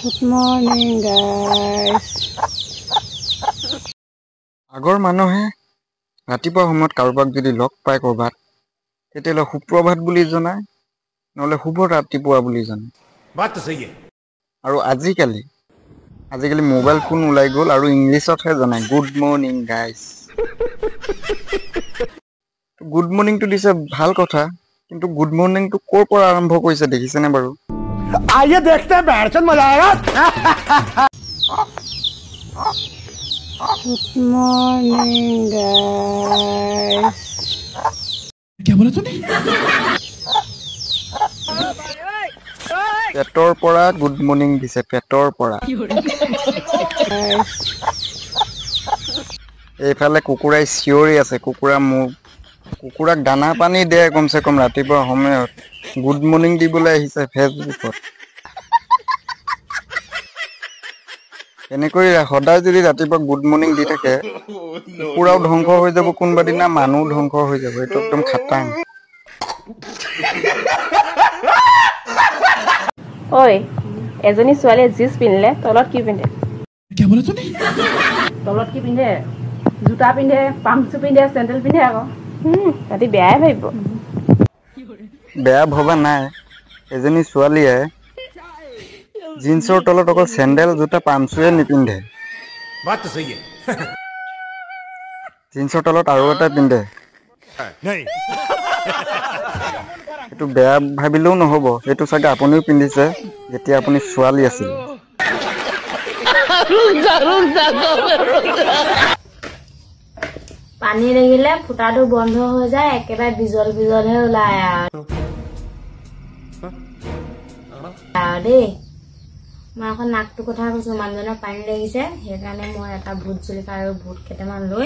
Good morning, guys. আগৰ মানুহে ৰাতিপুৱা সময়ত কাৰোবাক যদি লগ পায় কৰবাত তেতিয়ালে সুপ্ৰভাত বুলি জনায় নহলে শুভ ৰাতিপুৱা বুলি জনায় बात तो सही है আৰু আজিকালি মোবাইল ফোন ওলাই গ'ল আৰু ইংলিছতহে জনায় good morning guys good morning তো দিছে ভাল কথা কিন্তু গুড মৰ্নিং তো কৰ পৰা আৰম্ভ কৰিছে দেখিছেনে বাৰু आइए देखते हैं बैठचंद मजा आएगा Good morning, guys. क्या बोला तूने পেটৰ পৰা গুড মৰ্নিং দিছে পেটৰ পৰা এইফালে কুকুৰাই চিঞৰি আছে কুকুৰাক দানা পানী দিয়ে কমসে কম ৰাতিপুৱা সময়ত গুড মৰ্নিং দিবলৈ আহিছে ফেচবুকত এনেকৈ সদায় যদি ৰাতিপুৱা গুড মৰ্নিং দি থাকে কুকুৰাও ধ্বংস হৈ যাব কোনবা দিনা মানুহ ধ্বংস হৈ যাব এইটো একদম খাটাং ओए एजनी ছোৱালীয়ে জিন্স পিন্ধিলে তলত কি পিন্ধে क्या बोला तूने তলত কি পিন্ধে জোতা পিন্ধে পাম্পছু পিন্ধে চেন্ডেল পিন্ধে আকৌ তাতি বেয়াই ভাবিব বেয়া ভবা নাই এজনী ছোৱালীয়ে জিন্সৰ তলত অকল চেন্ডেল জোতা পাম্পছুৱে নিপিন্ধে बात तो सही है জিন্সৰ তলত আৰু এটা পিন্ধে नहीं এইটো বেয়া ভাবিলেও নহব এইটো চাগে আপুনিও পিন্ধিছে যেতিয়া আপুনি ছোৱালী আছিল পানী লাগিলে ফুটাটো বন্ধ হৈ যায় একেবাৰে বিজল বিজলহে ওলাই আৰু দেই মই এখন নাকটো কথা কৈছো মানুহজনৰ পানী লাগিছে সেইকাৰণে মই এটা ভূত জলকীয়া আৰু ভূত কেইটামান লৈ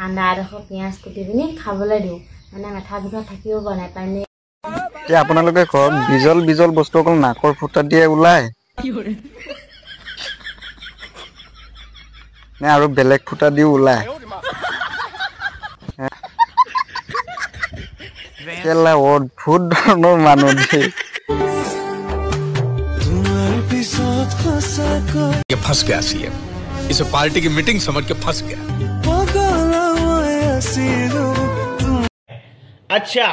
আদা এডোখৰ পিঁয়াজ কুটি পিনি খাবলৈ দিওঁ মানে মাথা বিষত থাকিব পৰা নাই পানী এতিয়া আপোনালোকে কওক বিজল বিজল বস্তু অকল নাকৰ ফুটা দিয়ে ওলাই নে আৰু বেলেগ ফুটা দিও ওলাই কেলা অদ্ভুত ধৰণৰ মানুহ দেই ये फंस गया सीएम इसे पार्टी की मीटिंग समझ के फंस गया अच्छा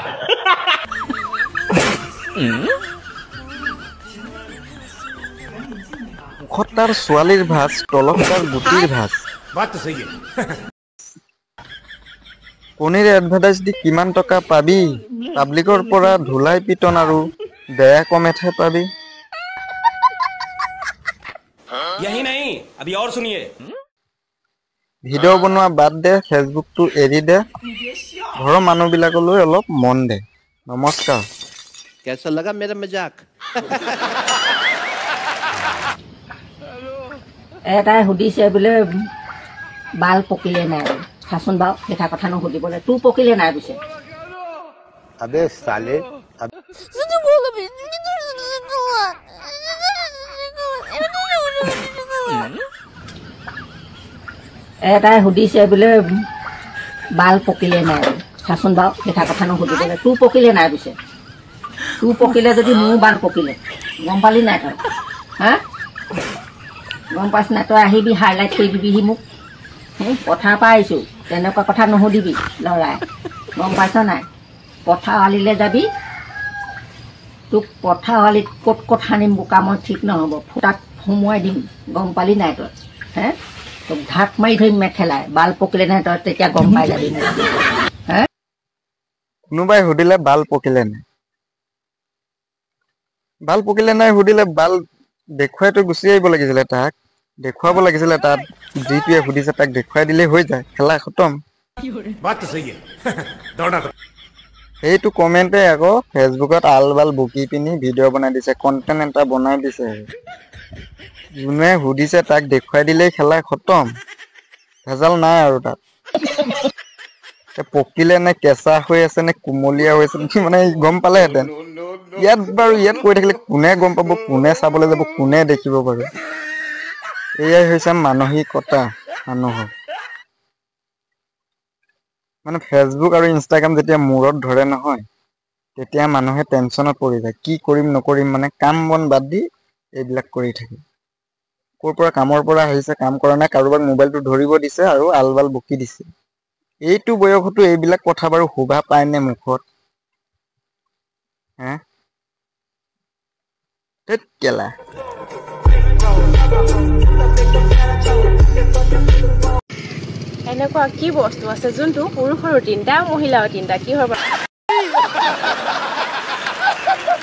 মুখত তাৰ ছোৱালীৰ ভাজ তলত তাৰ গুটিৰ ভাজ बात तो सही है কণীৰ এডভাৰটাইজ দি কিমান টকা পাবি পাব্লিকৰ পৰা ধুলাই পিটন আৰু বেয়া কমেন্টহে পাবি यही नहीं अभी और सुनिए ভিডিঅ' বনোৱা বাদ দে ফেচবুকটো এৰি দে ঘৰৰ মানুহবিলাকলৈ অলপ মন দে নমস্কাৰ कैसा लगा मेरा मजाक এটাই সুধিছে বোলে বাল পকিলে নাই চাচোন বাৰু এটা কথা নুসুধিবলৈ তোৰ পকিলে নাই পিছে अबे साले এটাই সুধিছে বোলে বাল পকিলে নাই চাচোন বাৰু এটা কথা নুসুধিবলৈ তোৰ পকিলে নাই পিছে তোৰ পকিলে যদি মোৰ বাল পকিলে গম পালি নাই তই হা গম পাইছ নাই তই আহিবি হাইলাইট কৰি দিবিহি মোক পথাৰ পৰা আহিছোঁ তেনেকুৱা কথা নুসুধিবি ল'ৰাই গম পাইছ নাই পথাৰৱালীলৈ যাবি তোক পথাৰৱালীত ক'ত ক'ত সানিম বোকা মই ঠিক নহ'ব ফুটাত সোমোৱাই দিম গম পালি নাই তই হে তোক ঢাক মাৰি ধৰিম মেখেলাই বাল পকিলে নাই তই তেতিয়া গম পাই যাবি হে কোনোবাই সুধিলে বাল পকিলে নাই সুধিলে বাল দেখুৱাই তই গুচি আহিব লাগিছিলে তাক দেখুৱাব লাগিছিলে তাত যিটোৱে সুধিছে তাক দেখুৱাই দিলেই হৈ যায় খেলা খতম बात तो सही है दौड़ना तो সেইটো কমেণ্টে আকৌ ফেচবুকত আল বাল বকি পিনি ভিডিঅ' বনাই দিছে কণ্টেণ্ট এটা বনাই দিছে যোনে সুধিছে তাক দেখুৱাই দিলেই খেলা খতম ভেজাল নাই আৰু তাত পকিলে নে কেঁচা হৈ আছে নে কুমলীয়া হৈ আছে মানে গম পালেহেঁতেন ইয়াত কৈ থাকিলে কোনে গম পাব কোনে চাবলৈ যাব কোনে দেখিব বাৰু এয়াই হৈছে মানসিকতা মানুহৰ মানে ফেচবুক আৰু ইনষ্টাগ্ৰাম যেতিয়া মূৰত ধৰে নহয় তেতিয়া মানুহে টেনচনত পৰি যায় কি কৰিম নকৰিম মানে কাম বন বাদ দি এইবিলাক কৰি থাকে ক'ৰ পৰা কামৰ পৰা আহিছে, কাম কৰা নাই, কাৰোবাক মোবাইলটো ধৰিব দিছে আৰু আলবাল বকি দিছে। এইটো বয়সতো এইবিলাক কথা বাৰু শোভা পায়নে মুখত? হে ধেৎ কেলা। এনেকুৱা কি বস্তু আছে যোনটো পুৰুষৰো তিনিটা মহিলাও তিনিটা? কি হয়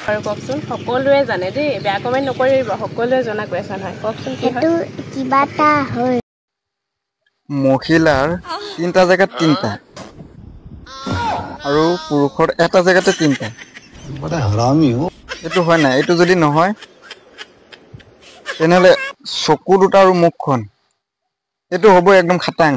আৰু কওকচোন? সকলোৱে জানে দেই, বেয়া কমেণ্ট নকৰিব, সকলোৱে জনা কুৱেশ্যন হয়। কওকচোন কি হয়? কিবা এটা হয়। মহিলাৰ 3টা জেগাত 3টা আৰু পুৰুষৰ এটা জেগাতে 3টা। এইটো হয় নাই? এইটো যদি নহয় তেনেহ'লে চকু দুটা আৰু মুখখন, এইটো হ'ব একদম খাটাং।